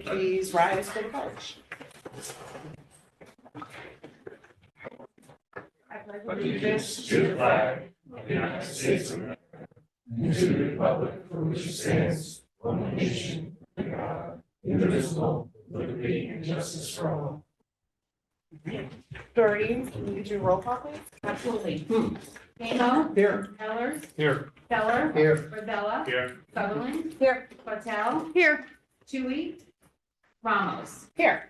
please rise for the pledge? Allegiance to the flag of the United States of America, and to the republic for which it stands, one nation, under God, indivisible, with liberty and justice for all. Doreen, can you do roll call, please? Absolutely. Kano. Here. Heller. Here. Feller. Here. Rosella. Here. Sutherland. Here. Bartel. Here. Tui. Ramos. Here.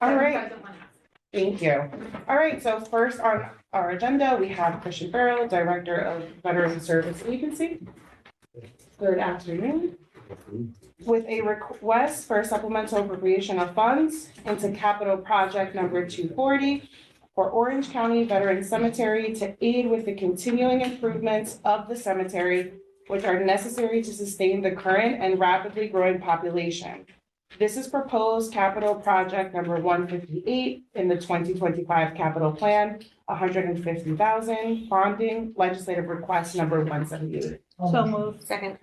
All Seven right, present, one absent. thank you. All right, so first on our agenda, we have Christian Farrell, Director of Veteran Service Agency. Good afternoon. With a request for supplemental appropriation of funds into capital project number 240 for Orange County Veteran Cemetery to aid with the continuing improvements of the cemetery, which are necessary to sustain the current and rapidly growing population. This is proposed capital project number 158 in the 2025 capital plan, 150,000, bonding legislative request number 178. So moved. Second.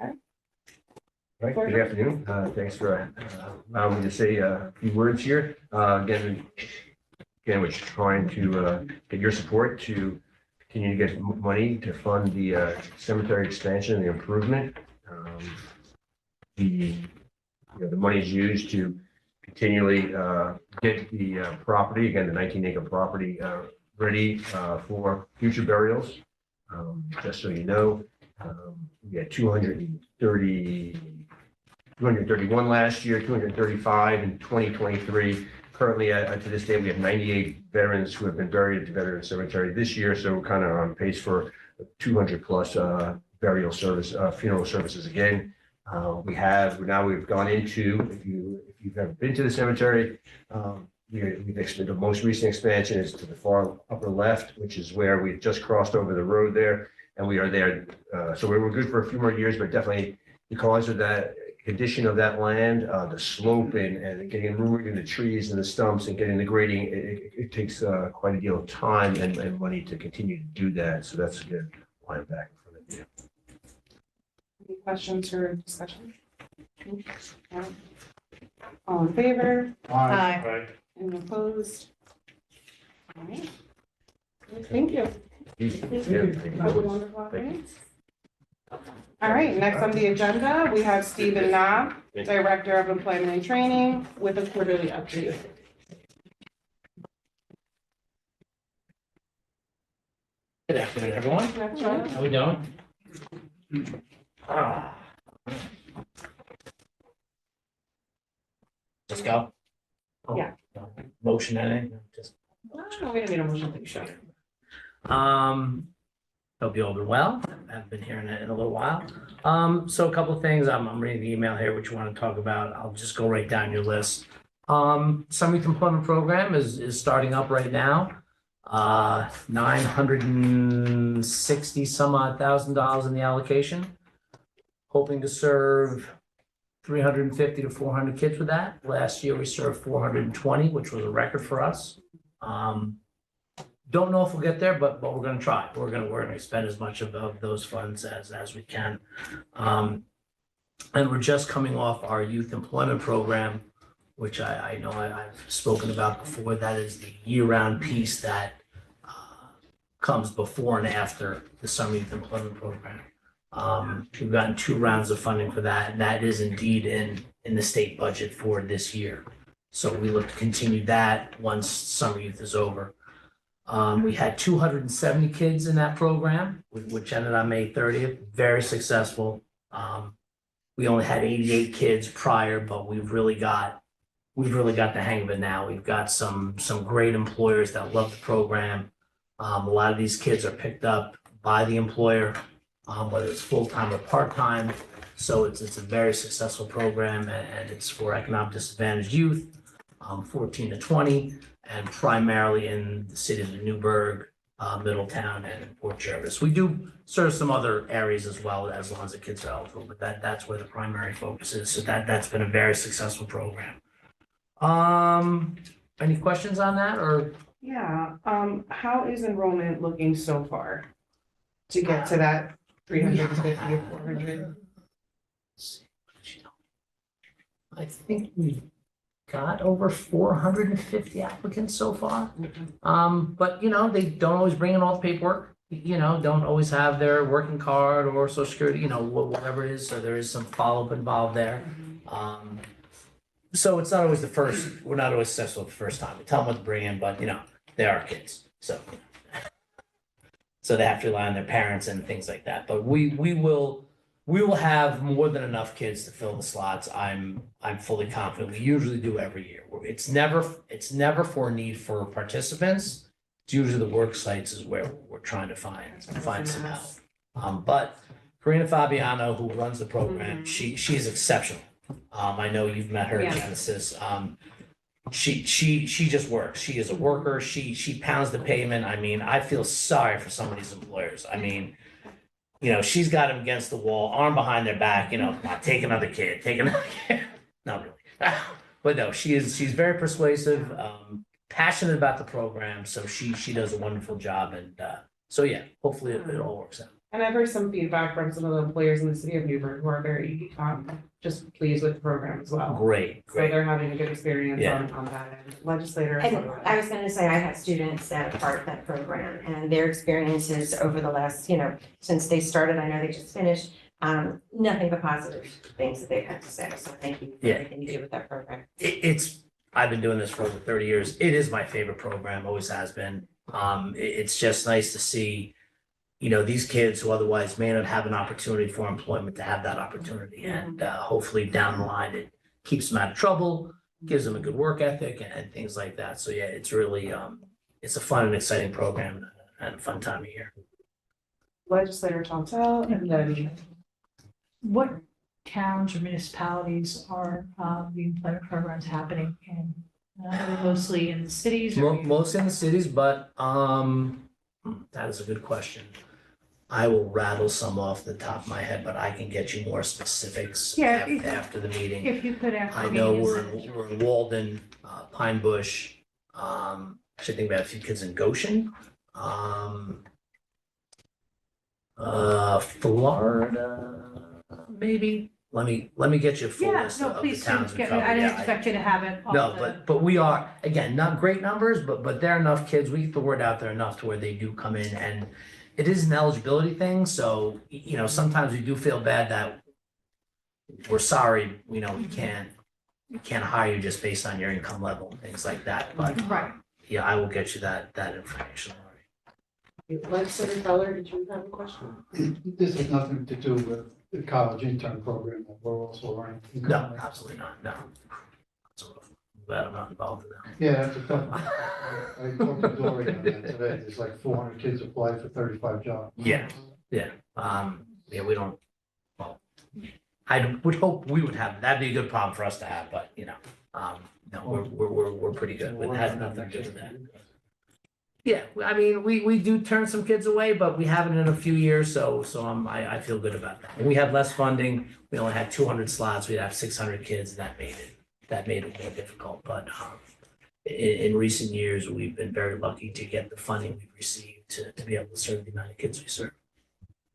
Right, good afternoon. Thanks for allowing me to say a few words here. Again, we're trying to get your support to continue to get money to fund the cemetery expansion and the improvement. The money is used to continually get the property, again, the 19-acre property, ready for future burials. Just so you know, we had 231 last year, 235 in 2023. Currently, to this day, we have 98 veterans who have been buried at the Veteran Cemetery this year. So we're kind of on pace for 200 plus burial service, funeral services again. We've gone into, if you've ever been to the cemetery, the most recent expansion is to the far upper left, which is where we've just crossed over the road there. And we are there. So we were good for a few more years, but definitely because of that condition of that land, the slope and getting rooted in the trees and the stumps and getting the grading, it takes quite a deal of time and money to continue to do that. So that's good. Why I'm back in front of you. Any questions or discussion? All in favor? Aye. Any opposed? All right. Thank you. Have a wonderful afternoon. All right, next on the agenda, we have Stephen Knob, Director of Employment and Training, with a quarterly update. Good afternoon, everyone. How we doing? Just go? Oh, Yeah. no. Motion anything? Just. No, we don't need a motion, please, sure. Hope you all been well. I haven't been here in a little while. So a couple of things. I'm reading the email here, which you want to talk about. I'll just go right down your list. Summer Youth Employment Program is starting up right now. $960 some odd thousand in the allocation. Hoping to serve 350 to 400 kids with that. Last year we served 420, which was a record for us. Don't know if we'll get there, but we're going to try. We're going to spend as much of those funds as we can. And we're just coming off our youth employment program, which I know I've spoken about before. That is the year-round piece that comes before and after the summer youth employment program. We've gotten 2 rounds of funding for that, and that is indeed in the state budget for this year. So we look to continue that once summer youth is over. We had 270 kids in that program, which ended on May 30th. Very successful. We only had 88 kids prior, but we've really got the hang of it now. We've got some great employers that love the program. A lot of these kids are picked up by the employer, whether it's full-time or part-time. So it's a very successful program, and it's for economic disadvantaged youth, 14 to 20, and primarily in the cities of Newburgh, Middletown, and Port Jervis. We do serve some other areas as well, as long as the kids are eligible, but that's where the primary focus is. So that's been a very successful program. Any questions on that, or? Yeah, how is enrollment looking so far to get to that 350 or 400? I think we got over 450 applicants so far. But they don't always bring in all the paperwork, don't always have their working card or social security, whatever it is. So there is some follow-up involved there. So it's not always we're not always successful the first time. We tell them what to bring in, but they are kids. So they have to rely on their parents and things like that. But we will have more than enough kids to fill the slots. I'm fully confident. We usually do every year. It's never for need for participants. It's usually the work sites is where we're trying to find some help. But Karina Fabiano, who runs the program, she is exceptional. I know you've met her at Yeah. Genesis. She just works. She is a worker. She pounds the pavement. I mean, I feel sorry for some of these employers. I mean, she's got them against the wall, arm behind their back, take another kid, take another kid. Not really. But no, she's very persuasive, passionate about the program. So she does a wonderful job. And so yeah, hopefully it all works out. And I've heard some feedback from some of the employers in the city of Newburgh who are very, just pleased with the program as well. Great. So they're having a good experience Yeah. on that end. Legislators. And I was gonna say, I have students that are part of that program and their experiences over the last, since they started, I know they just finished, nothing but positive things that they've had to say. So thank you for Yeah. everything you do with that program. I've been doing this for over 30 years. It is my favorite program, always has been. It's just nice to see, these kids who otherwise may not have an opportunity for employment to have that opportunity. And hopefully down the line, it keeps them out of trouble, gives them a good work ethic and things like that. So yeah, it's really, it's a fun and exciting program and a fun time of year. Legislator Chantel, and then What towns or municipalities are the employment programs happening in? Are they mostly in the cities? or- Mostly in the cities, but that is a good question. I will rattle some off the top of my head, but I can get you more specifics Yeah, if- after the meeting. If you could after I the know meeting, we're in Walden, Pine Bush, actually think we have a few kids in Goshen. Florida, maybe. Let me get you a full Yeah, list no, of the please do towns we get me. cover. I didn't Yeah, expect you to have it. all No, the- but we are, again, not great numbers, but there are enough kids. We get the word out there enough to where they do come in, and it is an eligibility thing. So, sometimes we do feel bad that we're sorry, we can't hire you just based on your income level and things like that. But Right. yeah, I will get you that information. Legislator Feller, did you have a question? This has nothing to do with the college intern program that we're also running. No, absolutely not. No. So, glad I'm not involved in that. Yeah, that's a tough one. I talked to Dory on that today. There's like 400 kids applied for 35 jobs. Yeah. We don't, well, I would hope we would have, that'd be a good problem for us to have, but, no, we're pretty good. It has nothing to do with that. Yeah, I mean, we do turn some kids away, but we haven't in a few years, so I feel good about that. When we had less funding, we only had 200 slots, we'd have 600 kids, that made it more difficult, but, in recent years, we've been very lucky to get the funding we've received to be able to serve the amount of kids we serve.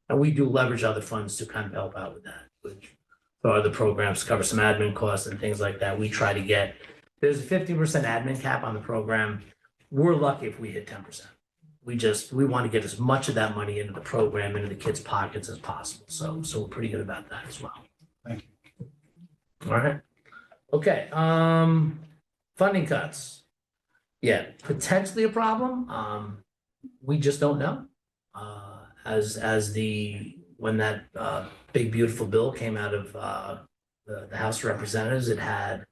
And we do leverage other funds to kind of help out with that, which for other programs, cover some admin costs and things like that. We try to get, there's a 50% admin cap on the program. We're lucky if we hit 10%. We want to get as much of that money into the program, into the kids' pockets as possible. So we're pretty good about that as well. Thank you. All right. Okay, funding cuts. Yeah, potentially a problem. We just don't know. When that big beautiful bill came out of the House of Representatives, it had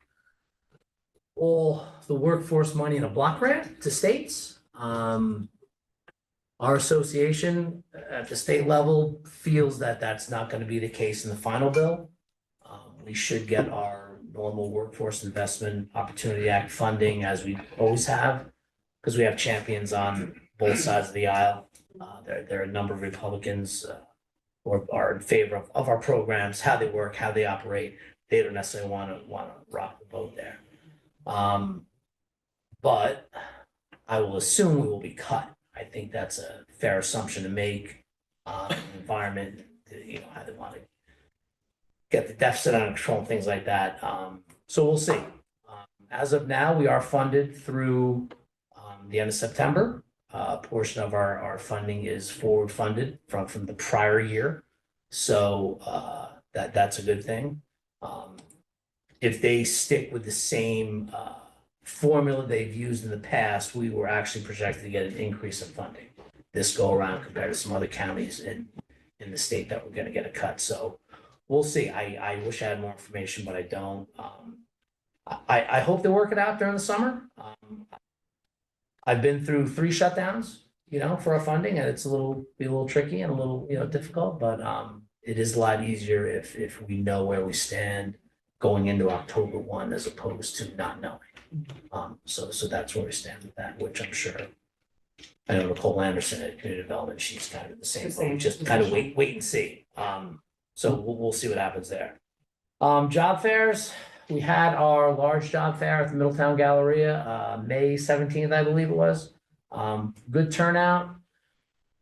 all the workforce money in a block grant to states. Our association at the state level feels that that's not going to be the case in the final bill. We should get our normal Workforce Investment Opportunity Act funding as we always have, because we have champions on both sides of the aisle. There are a number of Republicans who are in favor of our programs, how they work, how they operate. They don't necessarily want to rock the boat there. But I will assume we will be cut. I think that's a fair assumption to make. Environment, how they want to get the deficit under control and things like that. So we'll see. As of now, we are funded through the end of September. A portion of our funding is forward funded from the prior year. So that's a good thing. If they stick with the same formula they've used in the past, we were actually projected to get an increase in funding this go around compared to some other counties in the state that we're gonna get a cut. So we'll see. I wish I had more information, but I don't. I hope they work it out during the summer. I've been through 3 shutdowns, for our funding, and it's be a little tricky and a little, difficult, but it is a lot easier if we know where we stand going into October 1 as opposed to not knowing. So that's where we stand with that, which I'm sure. I know Nicole Anderson at Community Development, she's kind of in the same boat, just kind of wait and see. So we'll see what happens there. Job fairs, we had our large job fair at the Middletown Galleria, May 17th, I believe it was. Good turnout.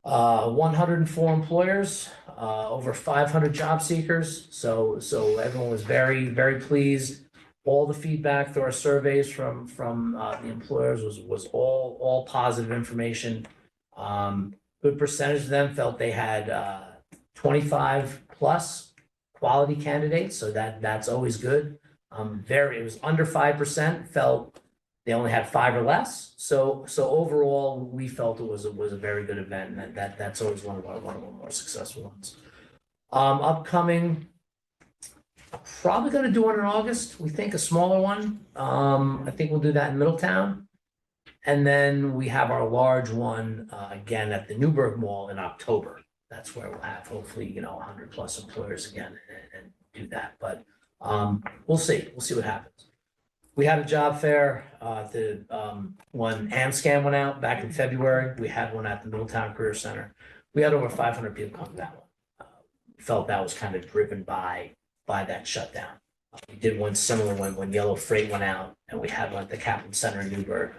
104 employers, over 500 job seekers. So everyone was very, very pleased. All the feedback through our surveys from the employers was all positive information. Good percentage of them felt they had 25 plus quality candidates, so that's always good. It was under 5% felt they only had 5 or less. So overall, we felt it was a very good event, and that's always one of our more successful ones. Upcoming, probably going to do one in August. We think a smaller one. I think we'll do that in Middletown, and then we have our large one again at the Newburgh Mall in October. That's where we'll have hopefully 100 plus employers again and do that. But we'll see. We'll see what happens. We had a job fair. When AmScam went out back in February, we had one at the Middletown Career Center. We had over 500 people come to that one. Felt that was kind of driven by that shutdown. We did one similar when Yellow Freight went out, and we had one at the Kaplan Center in Newburgh.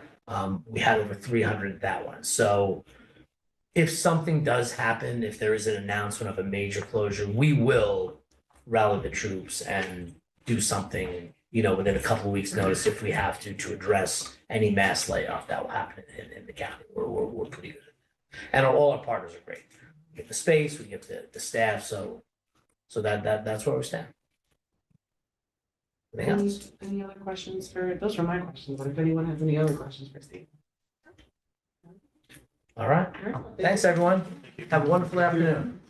We had over 300 at that one. So if something does happen, if there is an announcement of a major closure, we will rally the troops and do something, within a couple of weeks' notice if we have to address any mass layoff that will happen in the county. We're pretty good at that. And all our partners are great. We get the space, we get the staff, so that's where we stand. Anything else? Any other questions those are my questions, but if anyone has any other questions for Steve. All right. Thanks, everyone. Have a wonderful afternoon.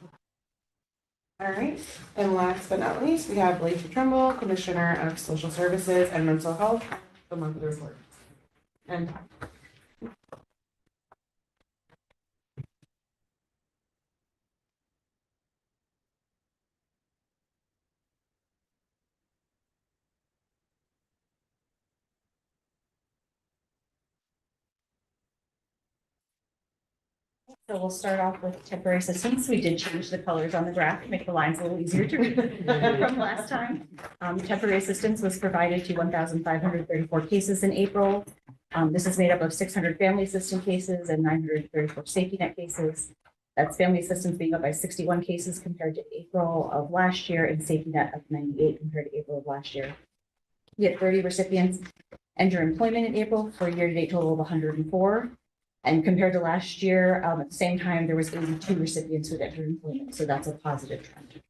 All right, and last but not least, we have Lacey Trimble, Commissioner of Social Services and Mental Health, the monthly report. And So we'll start off with temporary assistance. We did change the colors on the graph to make the lines a little easier to read from last time. Temporary assistance was provided to 1,534 cases in April. This is made up of 600 family assistance cases and 934 safety net cases. That's family assistance being up by 61 cases compared to April of last year, and safety net of 98 compared to April of last year. We had 30 recipients enter employment in April for a year-to-date total of 104. And compared to last year, at the same time, there was 82 recipients who entered employment. So that's a positive trend.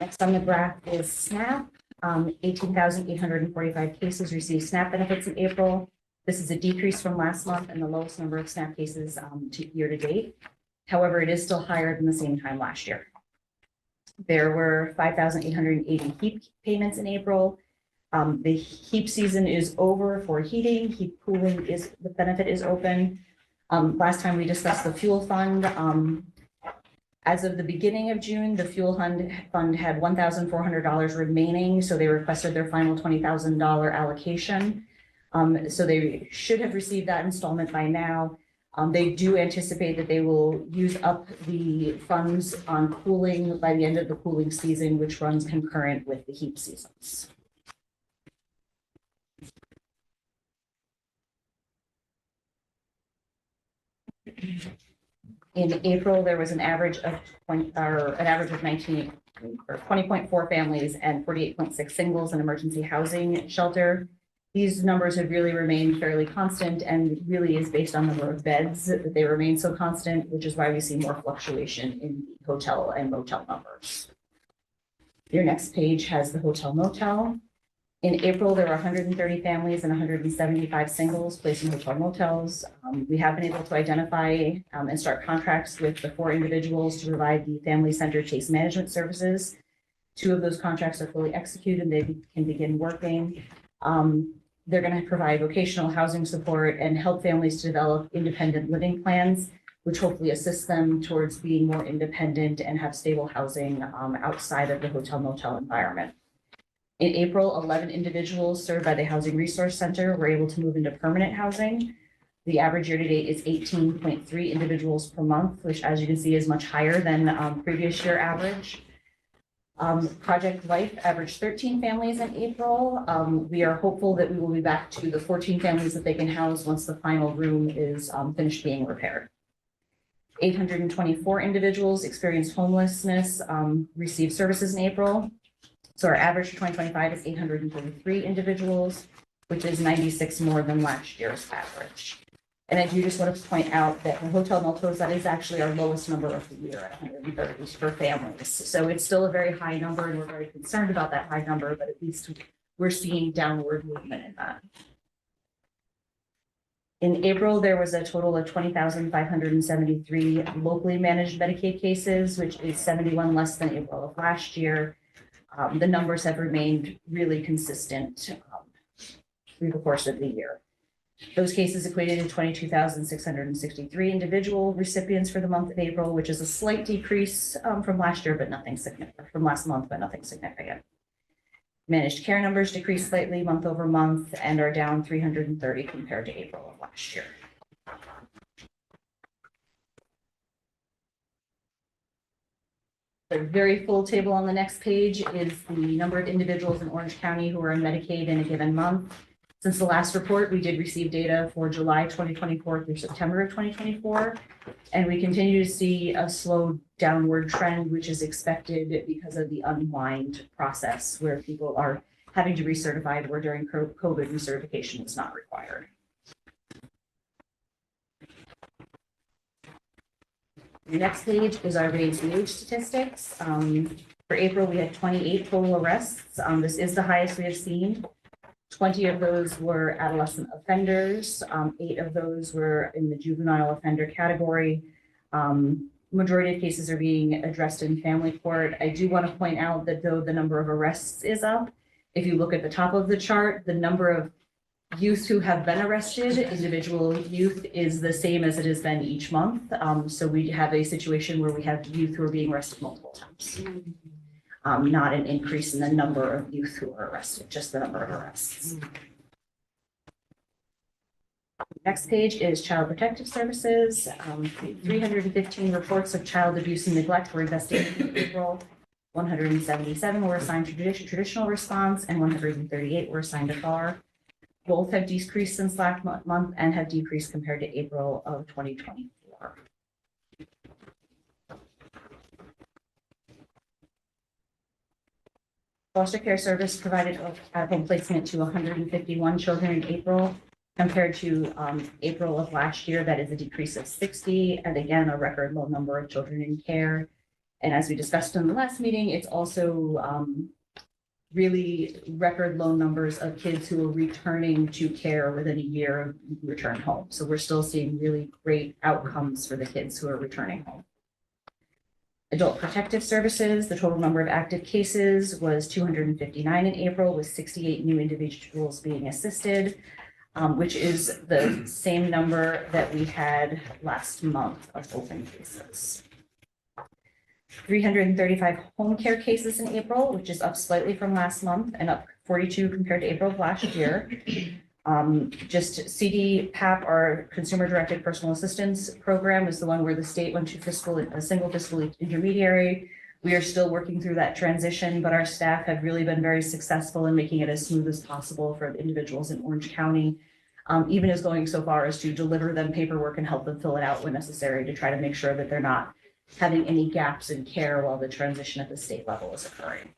Next on the graph is SNAP. 18,845 cases received SNAP benefits in April. This is a decrease from last month and the lowest number of SNAP cases year to date. However, it is still higher than the same time last year. There were 5,880 HEAP payments in April. The HEAP season is over for heating. HEAP cooling the benefit is open. Last time we discussed the fuel fund. As of the beginning of June, the fuel fund had $1,400 remaining. So they requested their final $20,000 allocation. So they should have received that installment by now. They do anticipate that they will use up the funds on cooling by the end of the cooling season, which runs concurrent with the HEAP seasons. In April, there was an average of 19 or 20.4 families and 48.6 singles in emergency housing shelter. These numbers have really remained fairly constant and really is based on the number of beds that they remain so constant, which is why we see more fluctuation in hotel and motel numbers. Your next page has the hotel motel. In April, there were 130 families and 175 singles placed in hotel motels. We have been able to identify and start contracts with the 4 individuals to provide the family-centered case management services. 2 of those contracts are fully executed and they can begin working. They're going to provide vocational housing support and help families to develop independent living plans, which hopefully assist them towards being more independent and have stable housing outside of the hotel motel environment. In April, 11 individuals served by the Housing Resource Center were able to move into permanent housing. The average year to date is 18.3 individuals per month, which, as you can see, is much higher than previous year average. Project Life averaged 13 families in April. We are hopeful that we will be back to the 14 families that they can house once the final room is finished being repaired. 824 individuals experienced homelessness, received services in April. So our average for 2025 is 833 individuals, which is 96 more than last year's average. And I do just want to point out that the hotel motels, that is actually our lowest number of the year at 130 for families. So it's still a very high number and we're very concerned about that high number, but at least we're seeing downward movement in that. In April, there was a total of 20,573 locally managed Medicaid cases, which is 71 less than April of last year. The numbers have remained really consistent through the course of the year. Those cases equated to 22,663 individual recipients for the month of April, which is a slight decrease from last year, but nothing significant, from last month, but nothing significant. Managed care numbers decreased slightly month over month and are down 330 compared to April of last year. The very full table on the next page is the number of individuals in Orange County who are on Medicaid in a given month. Since the last report, we did receive data for July 2024 through September of 2024, and we continue to see a slow downward trend, which is expected because of the unwind process where people are having to be recertified where during COVID recertification was not required. The next page is our raised wage statistics. For April, we had 28 total arrests. This is the highest we have seen. 20 of those were adolescent offenders. 8 of those were in the juvenile offender category. Majority of cases are being addressed in family court. I do want to point out that though the number of arrests is up, if you look at the top of the chart, the number of youth who have been arrested, individual youth, is the same as it has been each month. So we have a situation where we have youth who are being arrested multiple times. Not an increase in the number of youth who are arrested, just the number of arrests. Next page is Child Protective Services. 315 reports of child abuse and neglect were investigated in April. 177 were assigned to traditional response and 138 were assigned to FAR. Both have decreased since last month and have decreased compared to April of 2024. Foster care service provided out-of-home placement to 151 children in April compared to April of last year. That is a decrease of 60, and again, a record low number of children in care. And as we discussed in the last meeting, it's also really record low numbers of kids who are returning to care within a year of return home. So we're still seeing really great outcomes for the kids who are returning home. Adult Protective Services, the total number of active cases was 259 in April, with 68 new individuals being assisted, which is the same number that we had last month of open cases. 335 home care cases in April, which is up slightly from last month and up 42 compared to April of last year. Just CDPAP, our Consumer Directed Personal Assistance Program, is the one where the state went to a single fiscal intermediary. We are still working through that transition, but our staff have really been very successful in making it as smooth as possible for the individuals in Orange County. even as going so far as to deliver them paperwork and help them fill it out when necessary to try to make sure that they're not having any gaps in care while the transition at the state level is occurring.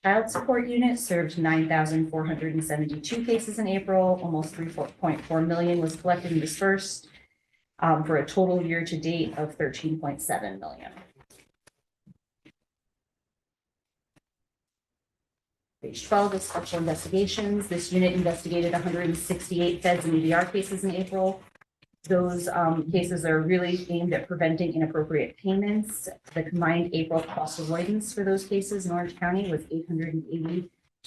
Child Support Unit served 9,472 cases in April. Almost 3.4 million was collected and dispersed, for a total year-to-date of 13.7 million. Page 12 is special investigations. This unit investigated 168 feds and EDR cases in April. Those cases are really aimed at preventing inappropriate payments. The combined April cost avoidance for those cases in Orange County was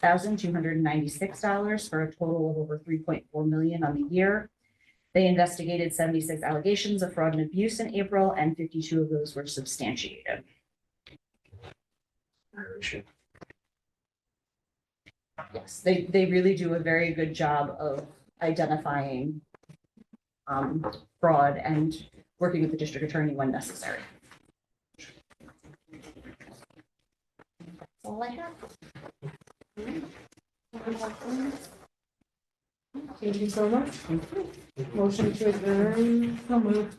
$880,296 for a total of over 3.4 million on the year. They investigated 76 allegations of fraud and abuse in April, and 52 of those were substantiated. Yes, they really do a very good job of identifying fraud and working with the district attorney when necessary. That's all I have. Thank you so much. Motion to adjourn. So moved.